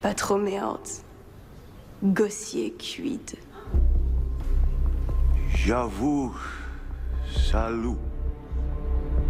Pas trop méante. Gossier cuide. J'avoue, salud.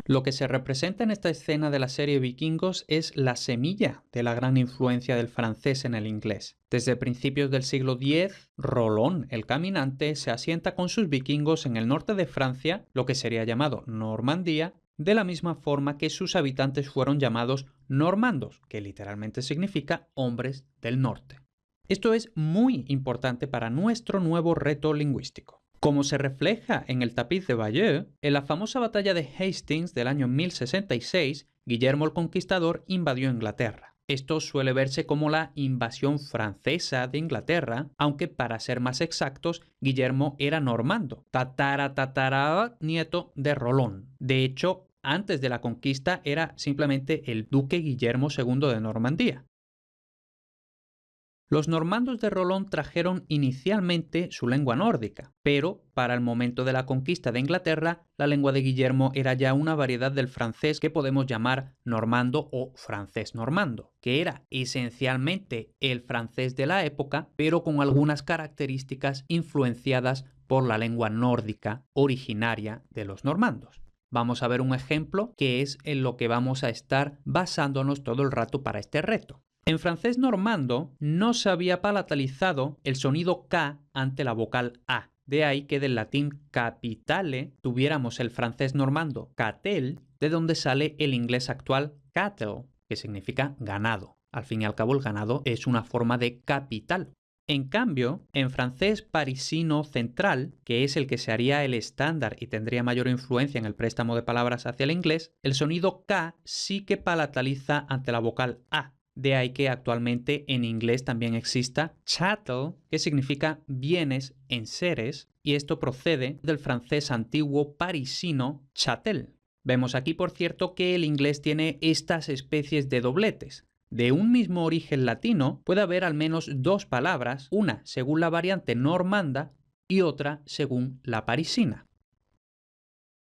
Lo que se representa en esta escena de la serie Vikingos es la semilla de la gran influencia del francés en el inglés. Desde principios del siglo X, Rolón, el caminante, se asienta con sus vikingos en el norte de Francia, lo que sería llamado Normandía, de la misma forma que sus habitantes fueron llamados normandos, que literalmente significa hombres del norte. Esto es muy importante para nuestro nuevo reto lingüístico. Como se refleja en el tapiz de Bayeux, en la famosa batalla de Hastings del año 1066, Guillermo el Conquistador invadió Inglaterra. Esto suele verse como la invasión francesa de Inglaterra, aunque para ser más exactos, Guillermo era normando, nieto de Rolón. De hecho, antes de la conquista era simplemente el duque Guillermo II de Normandía. Los normandos de Rolón trajeron inicialmente su lengua nórdica, pero para el momento de la conquista de Inglaterra, la lengua de Guillermo era ya una variedad del francés que podemos llamar normando o francés normando, que era esencialmente el francés de la época, pero con algunas características influenciadas por la lengua nórdica originaria de los normandos. Vamos a ver un ejemplo que es en lo que vamos a estar basándonos todo el rato para este reto. En francés normando no se había palatalizado el sonido K ante la vocal A. De ahí que del latín capitale tuviéramos el francés normando catel, de donde sale el inglés actual cattle, que significa ganado. Al fin y al cabo el ganado es una forma de capital. En cambio, en francés parisino central, que es el que se haría el estándar y tendría mayor influencia en el préstamo de palabras hacia el inglés, el sonido K sí que palataliza ante la vocal A. De ahí que actualmente en inglés también exista chattel, que significa bienes en seres, y esto procede del francés antiguo parisino chatel. Vemos aquí, por cierto, que el inglés tiene estas especies de dobletes. De un mismo origen latino puede haber al menos dos palabras, una según la variante normanda y otra según la parisina.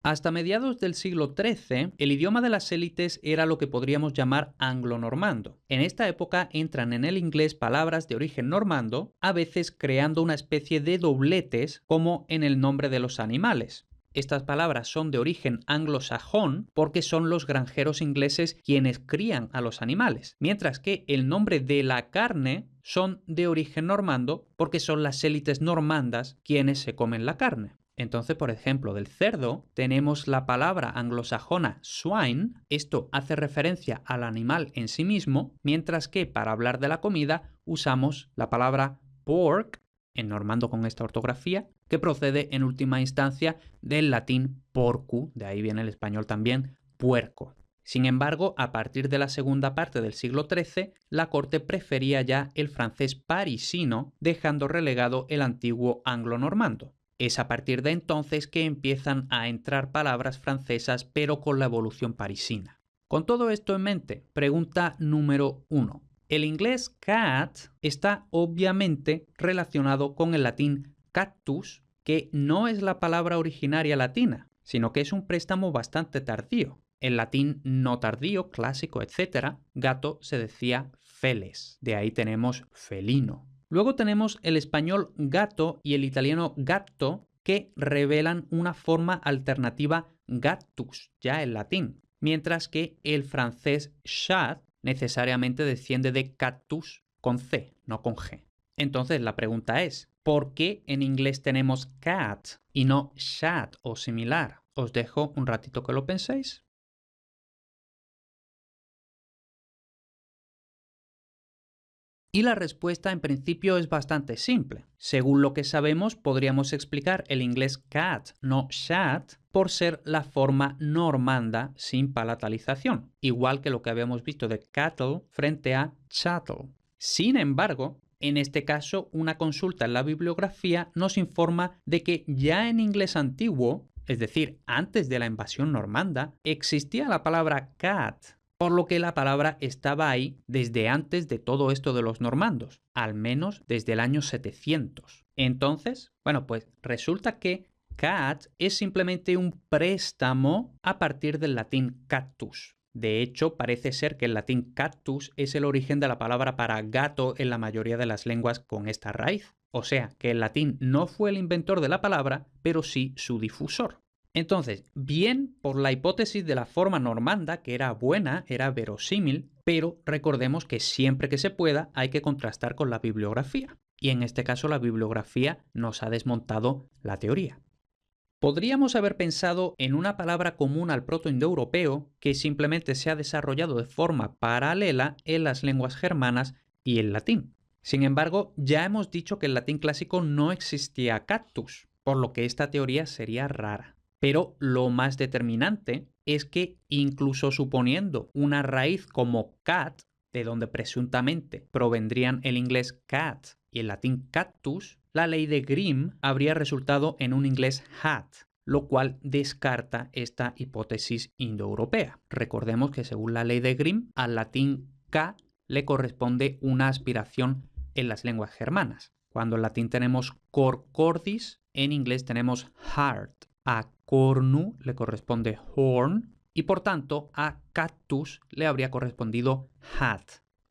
Hasta mediados del siglo XIII, el idioma de las élites era lo que podríamos llamar anglo-normando. En esta época entran en el inglés palabras de origen normando, a veces creando una especie de dobletes, como en el nombre de los animales. Estas palabras son de origen anglosajón porque son los granjeros ingleses quienes crían a los animales, mientras que el nombre de la carne son de origen normando porque son las élites normandas quienes se comen la carne. Entonces, por ejemplo, del cerdo tenemos la palabra anglosajona swine, esto hace referencia al animal en sí mismo, mientras que para hablar de la comida usamos la palabra pork, en normando con esta ortografía, que procede en última instancia del latín porcu, de ahí viene el español también, puerco. Sin embargo, a partir de la segunda parte del siglo XIII, la corte prefería ya el francés parisino, dejando relegado el antiguo anglo-normando. Es a partir de entonces que empiezan a entrar palabras francesas, pero con la evolución parisina. Con todo esto en mente, pregunta número 1. El inglés cat está obviamente relacionado con el latín cactus, que no es la palabra originaria latina, sino que es un préstamo bastante tardío. En latín no tardío, clásico, etc., gato se decía feles, de ahí tenemos felino. Luego tenemos el español gato y el italiano gatto, que revelan una forma alternativa gattus, ya en latín, mientras que el francés chat necesariamente desciende de cactus con C, no con G. Entonces la pregunta es, ¿por qué en inglés tenemos cat y no chat o similar? Os dejo un ratito que lo penséis. Y la respuesta en principio es bastante simple. Según lo que sabemos, podríamos explicar el inglés cat, no chat, por ser la forma normanda sin palatalización, igual que lo que habíamos visto de cattle frente a chattel. Sin embargo, en este caso, una consulta en la bibliografía nos informa de que ya en inglés antiguo, es decir, antes de la invasión normanda, existía la palabra cat, por lo que la palabra estaba ahí desde antes de todo esto de los normandos, al menos desde el año 700. Entonces, bueno, pues resulta que cat es simplemente un préstamo a partir del latín cactus. De hecho, parece ser que el latín cactus es el origen de la palabra para gato en la mayoría de las lenguas con esta raíz. O sea, que el latín no fue el inventor de la palabra, pero sí su difusor. Entonces, bien por la hipótesis de la forma normanda, que era buena, era verosímil, pero recordemos que siempre que se pueda hay que contrastar con la bibliografía. Y en este caso la bibliografía nos ha desmontado la teoría. Podríamos haber pensado en una palabra común al protoindoeuropeo que simplemente se ha desarrollado de forma paralela en las lenguas germanas y el latín. Sin embargo, ya hemos dicho que en el latín clásico no existía cactus, por lo que esta teoría sería rara. Pero lo más determinante es que incluso suponiendo una raíz como cat, de donde presuntamente provendrían el inglés cat y el latín cactus, la ley de Grimm habría resultado en un inglés hat, lo cual descarta esta hipótesis indoeuropea. Recordemos que según la ley de Grimm, al latín K le corresponde una aspiración en las lenguas germanas. Cuando en latín tenemos cor cordis, en inglés tenemos heart. A cornu le corresponde horn y por tanto a cactus le habría correspondido hat.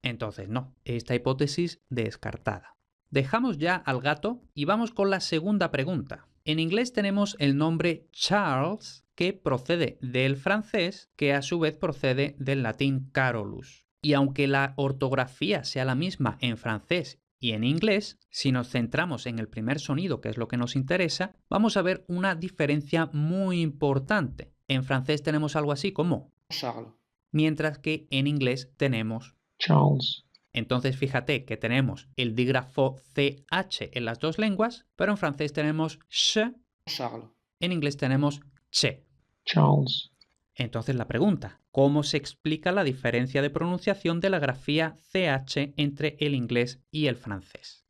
Entonces no, esta hipótesis descartada. Dejamos ya al gato y vamos con la segunda pregunta. En inglés tenemos el nombre Charles, que procede del francés, que a su vez procede del latín Carolus. Y aunque la ortografía sea la misma en francés y en inglés, si nos centramos en el primer sonido, que es lo que nos interesa, vamos a ver una diferencia muy importante. En francés tenemos algo así como Charles. Mientras que en inglés tenemos Charles. Entonces fíjate que tenemos el dígrafo CH en las dos lenguas, pero en francés tenemos sh, Charles. en inglés tenemos che. Charles. Entonces la pregunta, ¿cómo se explica la diferencia de pronunciación de la grafía CH entre el inglés y el francés?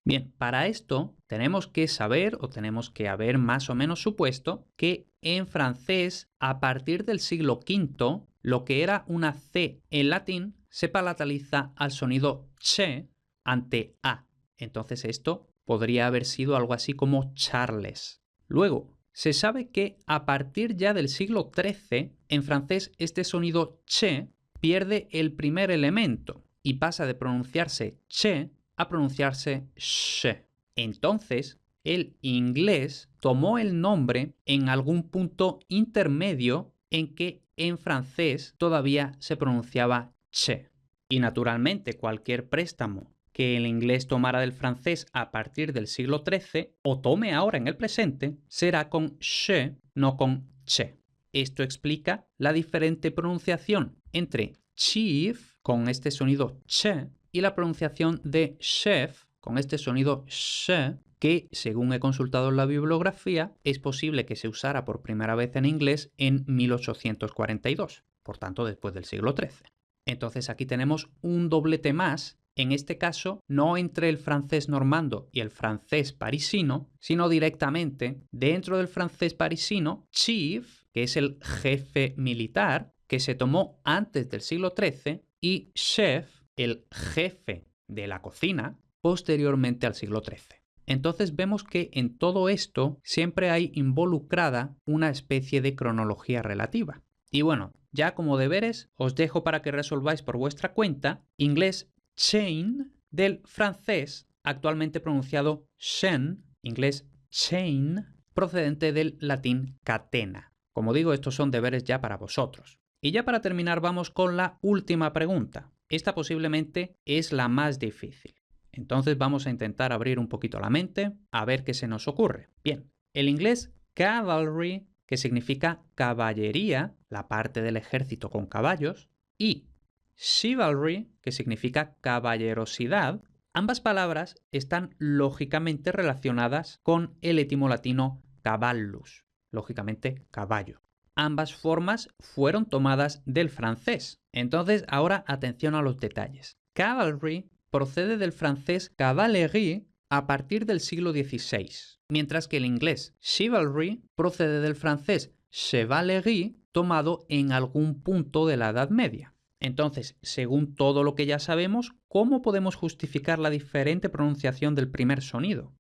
Bien, para esto tenemos que saber o tenemos que haber más o menos supuesto que en francés, a partir del siglo V, lo que era una C en latín se palataliza al sonido che ante A. Entonces esto podría haber sido algo así como Charles. Luego, se sabe que a partir ya del siglo XIII, en francés este sonido che pierde el primer elemento y pasa de pronunciarse che a pronunciarse sh. Entonces, el inglés tomó el nombre en algún punto intermedio en que en francés todavía se pronunciaba che. Y naturalmente cualquier préstamo que el inglés tomara del francés a partir del siglo XIII o tome ahora en el presente será con sh, no con che. Esto explica la diferente pronunciación entre chief con este sonido che y la pronunciación de chef con este sonido sh, que según he consultado en la bibliografía es posible que se usara por primera vez en inglés en 1842, por tanto después del siglo XIII. Entonces aquí tenemos un doblete más, en este caso no entre el francés normando y el francés parisino, sino directamente dentro del francés parisino, chief, que es el jefe militar, que se tomó antes del siglo XIII, y chef, el jefe de la cocina, posteriormente al siglo XIII. Entonces vemos que en todo esto siempre hay involucrada una especie de cronología relativa. Y bueno, ya como deberes os dejo para que resolváis por vuestra cuenta inglés chain del francés actualmente pronunciado chain, inglés chain, procedente del latín catena. Como digo, estos son deberes ya para vosotros. Y ya para terminar vamos con la última pregunta. Esta posiblemente es la más difícil. Entonces vamos a intentar abrir un poquito la mente a ver qué se nos ocurre. Bien, el inglés cavalry, que significa caballería, la parte del ejército con caballos, y chivalry, que significa caballerosidad, ambas palabras están lógicamente relacionadas con el etimo latino cavallus, lógicamente caballo. Ambas formas fueron tomadas del francés. Entonces, ahora atención a los detalles. Cavalry procede del francés cavalerie a partir del siglo XVI, mientras que el inglés chivalry procede del francés chevalerie tomado en algún punto de la Edad Media. Entonces, según todo lo que ya sabemos, ¿cómo podemos justificar la diferente pronunciación del primer sonido?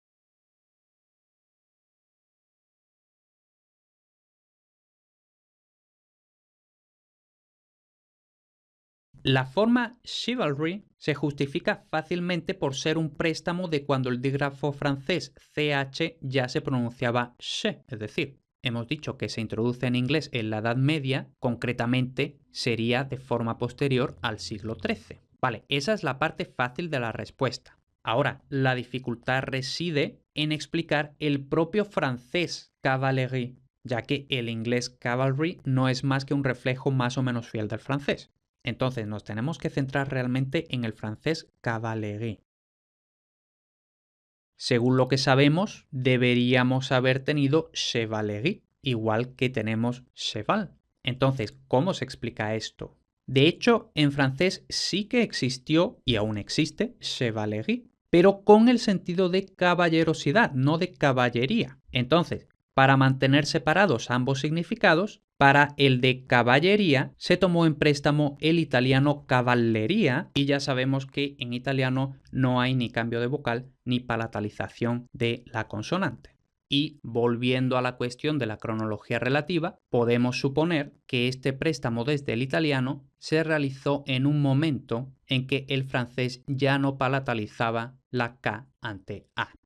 La forma chivalry se justifica fácilmente por ser un préstamo de cuando el dígrafo francés CH ya se pronunciaba ch, es decir, hemos dicho que se introduce en inglés en la Edad Media, concretamente sería de forma posterior al siglo XIII. Vale, esa es la parte fácil de la respuesta. Ahora, la dificultad reside en explicar el propio francés cavalerie, ya que el inglés cavalry no es más que un reflejo más o menos fiel del francés. Entonces nos tenemos que centrar realmente en el francés cavalerie. Según lo que sabemos, deberíamos haber tenido chevalerie, igual que tenemos cheval. Entonces, ¿cómo se explica esto? De hecho, en francés sí que existió y aún existe chevalerie, pero con el sentido de caballerosidad, no de caballería. Entonces, para mantener separados ambos significados, para el de caballería se tomó en préstamo el italiano cavalleria y ya sabemos que en italiano no hay ni cambio de vocal ni palatalización de la consonante. Y volviendo a la cuestión de la cronología relativa, podemos suponer que este préstamo desde el italiano se realizó en un momento en que el francés ya no palatalizaba la K ante A.